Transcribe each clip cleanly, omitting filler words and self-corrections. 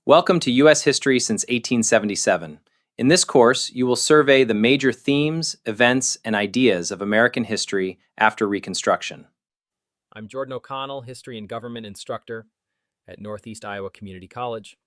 Welcome to U.S. History since 1877. In this course, you will survey the major themes, events, and ideas of American history after Reconstruction. I'm Jordan O'Connell, History and Government Instructor at Northeast Iowa Community College.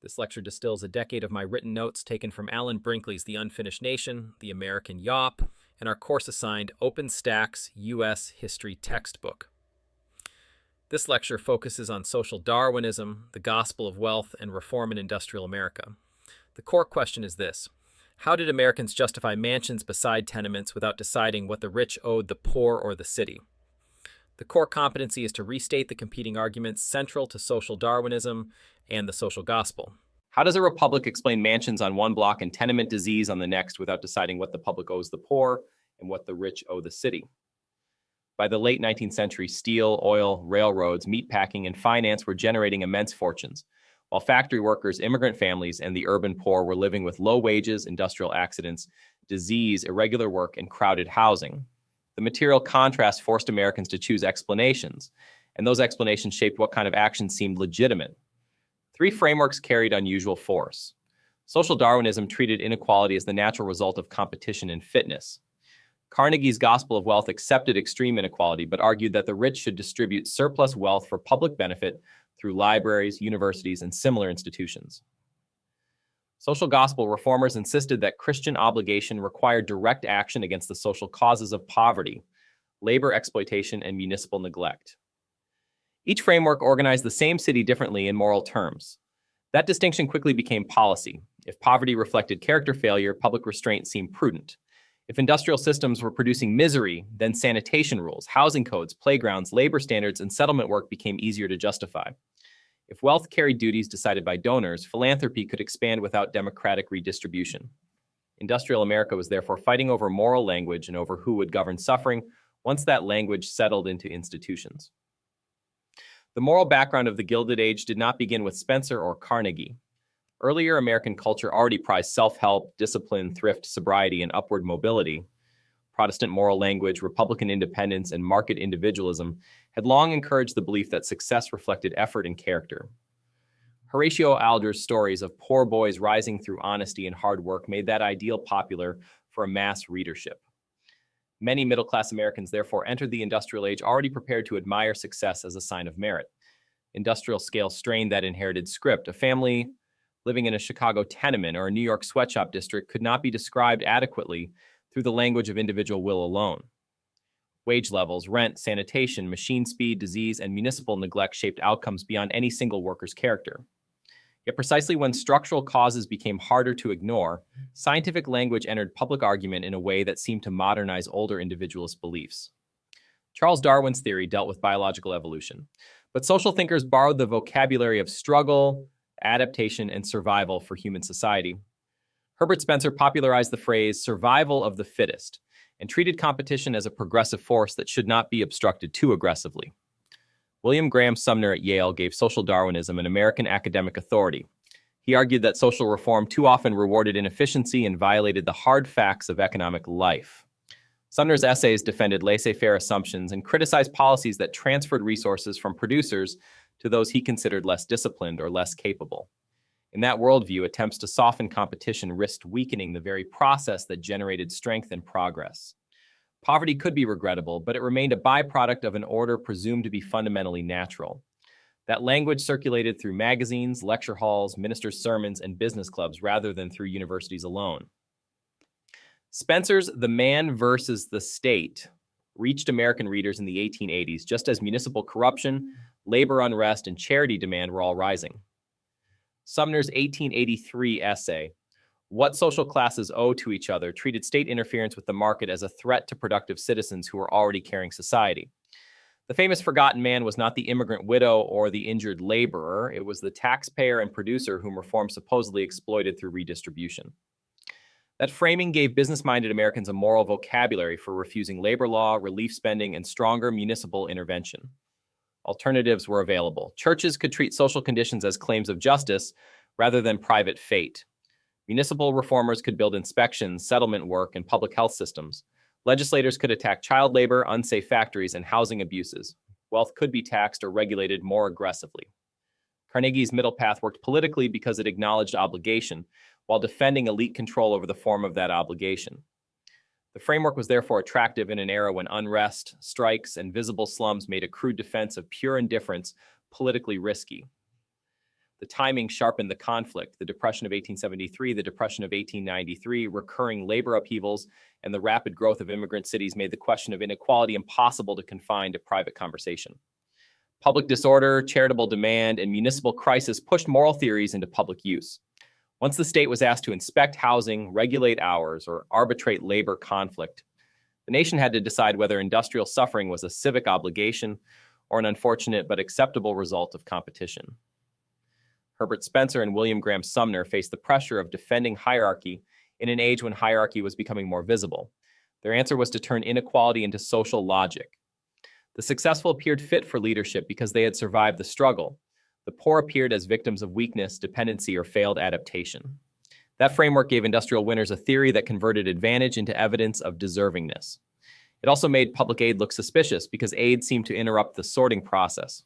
This lecture distills a decade of my written notes taken from Alan Brinkley's The Unfinished Nation, The American Yawp, and our course-assigned OpenStax U.S. History textbook. This lecture focuses on social Darwinism, the gospel of wealth, and reform in industrial America. The core question is this: how did Americans justify mansions beside tenements without deciding what the rich owed the poor or the city? The core competency is to restate the competing arguments central to social Darwinism and the social gospel. How does a republic explain mansions on one block and tenement disease on the next without deciding what the public owes the poor and what the rich owe the city? By the late 19th century, steel, oil, railroads, meatpacking, and finance were generating immense fortunes, while factory workers, immigrant families, and the urban poor were living with low wages, industrial accidents, disease, irregular work, and crowded housing. The material contrast forced Americans to choose explanations, and those explanations shaped what kind of actions seemed legitimate. Three frameworks carried unusual force. Social Darwinism treated inequality as the natural result of competition and fitness. Carnegie's Gospel of Wealth accepted extreme inequality, but argued that the rich should distribute surplus wealth for public benefit through libraries, universities, and similar institutions. Social gospel reformers insisted that Christian obligation required direct action against the social causes of poverty, labor exploitation, and municipal neglect. Each framework organized the same city differently in moral terms. That distinction quickly became policy. If poverty reflected character failure, public restraint seemed prudent. If industrial systems were producing misery, then sanitation rules, housing codes, playgrounds, labor standards, and settlement work became easier to justify. If wealth carried duties decided by donors, philanthropy could expand without democratic redistribution. Industrial America was therefore fighting over moral language and over who would govern suffering once that language settled into institutions. The moral background of the Gilded Age did not begin with Spencer or Carnegie. Earlier American culture already prized self-help, discipline, thrift, sobriety, and upward mobility. Protestant moral language, Republican independence, and market individualism had long encouraged the belief that success reflected effort and character. Horatio Alger's stories of poor boys rising through honesty and hard work made that ideal popular for a mass readership. Many middle-class Americans therefore entered the industrial age already prepared to admire success as a sign of merit. Industrial scale strained that inherited script. A family living in a Chicago tenement or a New York sweatshop district could not be described adequately through the language of individual will alone. Wage levels, rent, sanitation, machine speed, disease, and municipal neglect shaped outcomes beyond any single worker's character. Yet precisely when structural causes became harder to ignore, scientific language entered public argument in a way that seemed to modernize older individualist beliefs. Charles Darwin's theory dealt with biological evolution, but social thinkers borrowed the vocabulary of struggle, adaptation, and survival for human society. Herbert Spencer popularized the phrase survival of the fittest and treated competition as a progressive force that should not be obstructed too aggressively. William Graham Sumner at Yale gave social Darwinism an American academic authority. He argued that social reform too often rewarded inefficiency and violated the hard facts of economic life. Sumner's essays defended laissez-faire assumptions and criticized policies that transferred resources from producers to those he considered less disciplined or less capable. In that worldview, attempts to soften competition risked weakening the very process that generated strength and progress. Poverty could be regrettable, but it remained a byproduct of an order presumed to be fundamentally natural. That language circulated through magazines, lecture halls, ministers' sermons, and business clubs rather than through universities alone. Spencer's The Man versus the State reached American readers in the 1880s, just as municipal corruption, labor unrest, and charity demand were all rising. Sumner's 1883 essay, What Social Classes Owe to Each Other, treated state interference with the market as a threat to productive citizens who were already carrying society. The famous forgotten man was not the immigrant widow or the injured laborer. It was the taxpayer and producer whom reform supposedly exploited through redistribution. That framing gave business-minded Americans a moral vocabulary for refusing labor law, relief spending, and stronger municipal intervention. Alternatives were available. Churches could treat social conditions as claims of justice rather than private fate. Municipal reformers could build inspections, settlement work, and public health systems. Legislators could attack child labor, unsafe factories, and housing abuses. Wealth could be taxed or regulated more aggressively. Carnegie's middle path worked politically because it acknowledged obligation, while defending elite control over the form of that obligation. The framework was therefore attractive in an era when unrest, strikes, and visible slums made a crude defense of pure indifference politically risky. The timing sharpened the conflict. The Depression of 1873, the Depression of 1893, recurring labor upheavals, and the rapid growth of immigrant cities made the question of inequality impossible to confine to private conversation. Public disorder, charitable demand, and municipal crisis pushed moral theories into public use. Once the state was asked to inspect housing, regulate hours, or arbitrate labor conflict, the nation had to decide whether industrial suffering was a civic obligation or an unfortunate but acceptable result of competition. Herbert Spencer and William Graham Sumner faced the pressure of defending hierarchy in an age when hierarchy was becoming more visible. Their answer was to turn inequality into social logic. The successful appeared fit for leadership because they had survived the struggle. The poor appeared as victims of weakness, dependency, or failed adaptation. That framework gave industrial winners a theory that converted advantage into evidence of deservingness. It also made public aid look suspicious because aid seemed to interrupt the sorting process.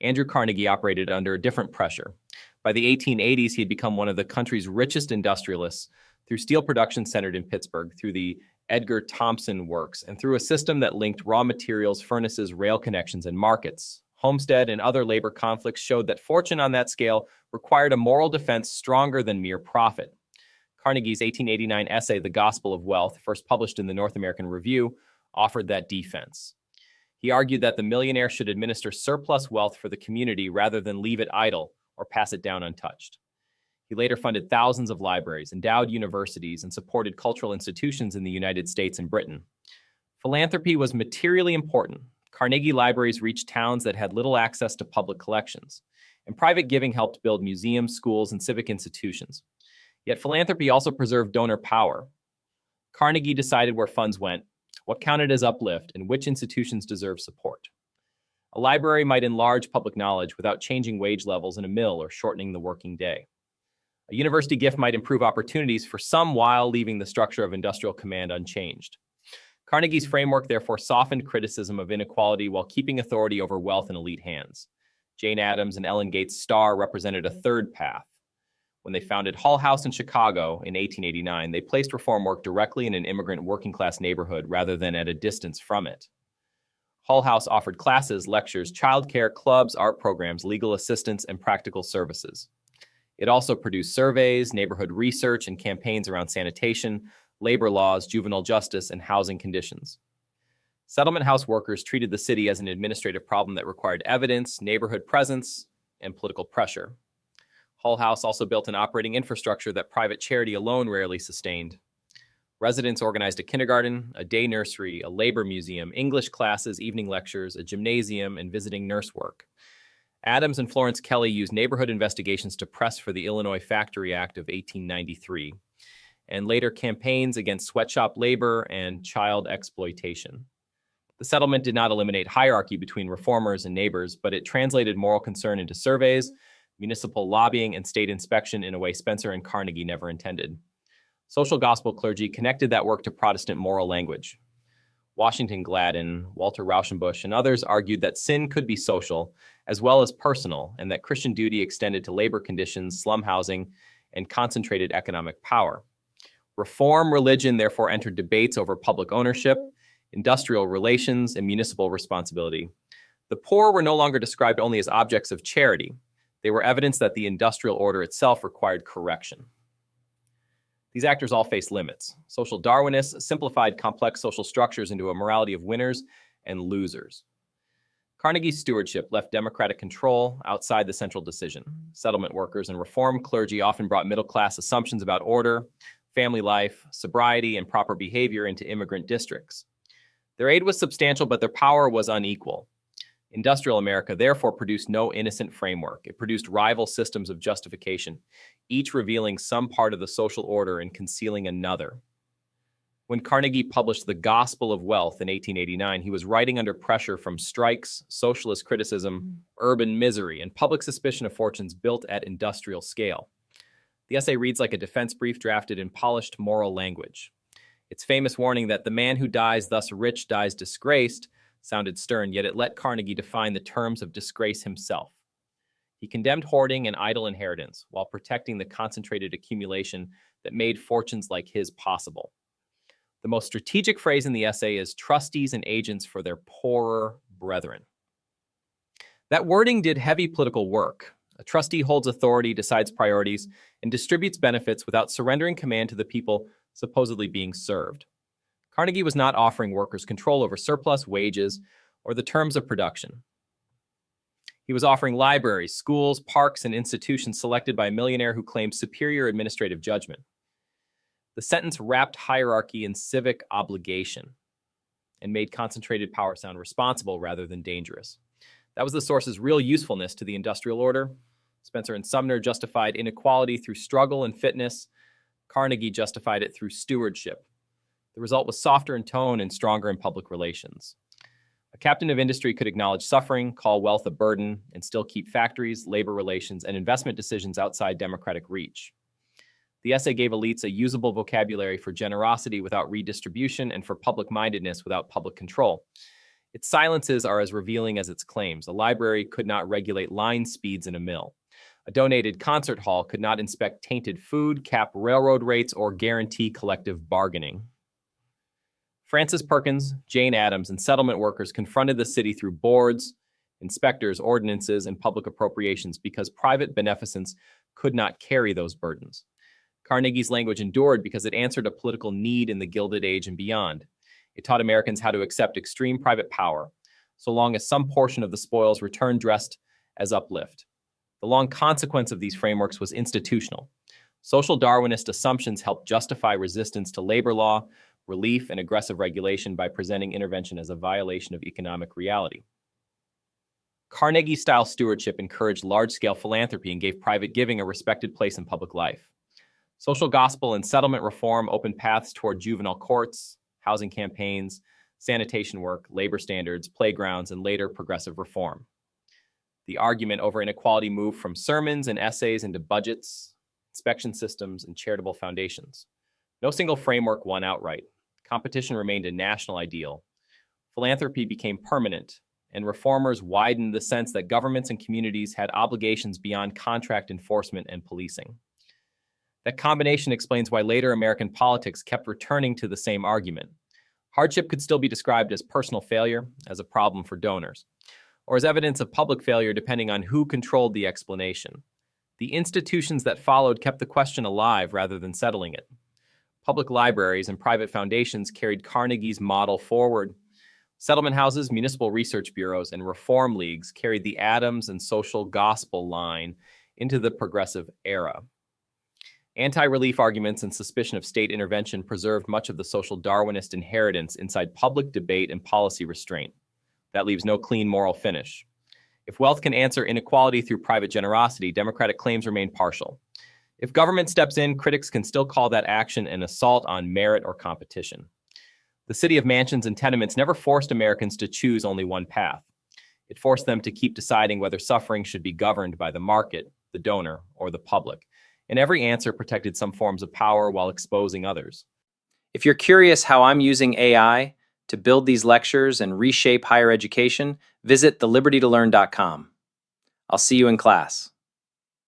Andrew Carnegie operated under a different pressure. By the 1880s, he had become one of the country's richest industrialists through steel production centered in Pittsburgh, through the Edgar Thomson Works, and through a system that linked raw materials, furnaces, rail connections, and markets. Homestead and other labor conflicts showed that fortune on that scale required a moral defense stronger than mere profit. Carnegie's 1889 essay, The Gospel of Wealth, first published in the North American Review, offered that defense. He argued that the millionaire should administer surplus wealth for the community rather than leave it idle or pass it down untouched. He later funded thousands of libraries, endowed universities, and supported cultural institutions in the United States and Britain. Philanthropy was materially important. Carnegie libraries reached towns that had little access to public collections, and private giving helped build museums, schools, and civic institutions. Yet philanthropy also preserved donor power. Carnegie decided where funds went, what counted as uplift, and which institutions deserved support. A library might enlarge public knowledge without changing wage levels in a mill or shortening the working day. A university gift might improve opportunities for some while leaving the structure of industrial command unchanged. Carnegie's framework therefore softened criticism of inequality while keeping authority over wealth in elite hands. Jane Addams and Ellen Gates Starr represented a third path. When they founded Hull House in Chicago in 1889, they placed reform work directly in an immigrant working-class neighborhood rather than at a distance from it. Hull House offered classes, lectures, childcare, clubs, art programs, legal assistance, and practical services. It also produced surveys, neighborhood research, and campaigns around sanitation, labor laws, juvenile justice, and housing conditions. Settlement house workers treated the city as an administrative problem that required evidence, neighborhood presence, and political pressure. Hull House also built an operating infrastructure that private charity alone rarely sustained. Residents organized a kindergarten, a day nursery, a labor museum, English classes, evening lectures, a gymnasium, and visiting nurse work. Adams and Florence Kelley used neighborhood investigations to press for the Illinois Factory Act of 1893, and later campaigns against sweatshop labor and child exploitation. The settlement did not eliminate hierarchy between reformers and neighbors, but it translated moral concern into surveys, municipal lobbying, and state inspection in a way Spencer and Carnegie never intended. Social gospel clergy connected that work to Protestant moral language. Washington Gladden, Walter Rauschenbusch, and others argued that sin could be social as well as personal, and that Christian duty extended to labor conditions, slum housing, and concentrated economic power. Reform religion therefore entered debates over public ownership, industrial relations, and municipal responsibility. The poor were no longer described only as objects of charity. They were evidence that the industrial order itself required correction. These actors all faced limits. Social Darwinists simplified complex social structures into a morality of winners and losers. Carnegie's stewardship left democratic control outside the central decision. Settlement workers and reform clergy often brought middle-class assumptions about order, family life, sobriety, and proper behavior into immigrant districts. Their aid was substantial, but their power was unequal. Industrial America therefore produced no innocent framework. It produced rival systems of justification, each revealing some part of the social order and concealing another. When Carnegie published The Gospel of Wealth in 1889, he was writing under pressure from strikes, socialist criticism, urban misery, and public suspicion of fortunes built at industrial scale. The essay reads like a defense brief drafted in polished moral language. Its famous warning that the man who dies thus rich dies disgraced sounded stern, yet it let Carnegie define the terms of disgrace himself. He condemned hoarding and idle inheritance while protecting the concentrated accumulation that made fortunes like his possible. The most strategic phrase in the essay is trustees and agents for their poorer brethren. That wording did heavy political work. A trustee holds authority, decides priorities, and distributes benefits without surrendering command to the people supposedly being served. Carnegie was not offering workers control over surplus, wages, or the terms of production. He was offering libraries, schools, parks, and institutions selected by a millionaire who claimed superior administrative judgment. The sentence wrapped hierarchy in civic obligation and made concentrated power sound responsible rather than dangerous. That was the source's real usefulness to the industrial order. Spencer and Sumner justified inequality through struggle and fitness. Carnegie justified it through stewardship. The result was softer in tone and stronger in public relations. A captain of industry could acknowledge suffering, call wealth a burden, and still keep factories, labor relations, and investment decisions outside democratic reach. The essay gave elites a usable vocabulary for generosity without redistribution and for public-mindedness without public control. Its silences are as revealing as its claims. A library could not regulate line speeds in a mill. A donated concert hall could not inspect tainted food, cap railroad rates, or guarantee collective bargaining. Francis Perkins, Jane Addams, and settlement workers confronted the city through boards, inspectors, ordinances, and public appropriations because private beneficence could not carry those burdens. Carnegie's language endured because it answered a political need in the Gilded Age and beyond. It taught Americans how to accept extreme private power, so long as some portion of the spoils returned dressed as uplift. The long consequence of these frameworks was institutional. Social Darwinist assumptions helped justify resistance to labor law, relief, and aggressive regulation by presenting intervention as a violation of economic reality. Carnegie-style stewardship encouraged large-scale philanthropy and gave private giving a respected place in public life. Social gospel and settlement reform opened paths toward juvenile courts, housing campaigns, sanitation work, labor standards, playgrounds, and later progressive reform. The argument over inequality moved from sermons and essays into budgets, inspection systems, and charitable foundations. No single framework won outright. Competition remained a national ideal. Philanthropy became permanent, and reformers widened the sense that governments and communities had obligations beyond contract enforcement and policing. That combination explains why later American politics kept returning to the same argument. Hardship could still be described as personal failure, as a problem for donors, or as evidence of public failure depending on who controlled the explanation. The institutions that followed kept the question alive rather than settling it. Public libraries and private foundations carried Carnegie's model forward. Settlement houses, municipal research bureaus, and reform leagues carried the Adams and social gospel line into the progressive era. Anti-relief arguments and suspicion of state intervention preserved much of the social Darwinist inheritance inside public debate and policy restraint. That leaves no clean moral finish. If wealth can answer inequality through private generosity, democratic claims remain partial. If government steps in, critics can still call that action an assault on merit or competition. The city of mansions and tenements never forced Americans to choose only one path. It forced them to keep deciding whether suffering should be governed by the market, the donor, or the public. And every answer protected some forms of power while exposing others. If you're curious how I'm using AI to build these lectures and reshape higher education, visit thelibertytolearn.com. I'll see you in class.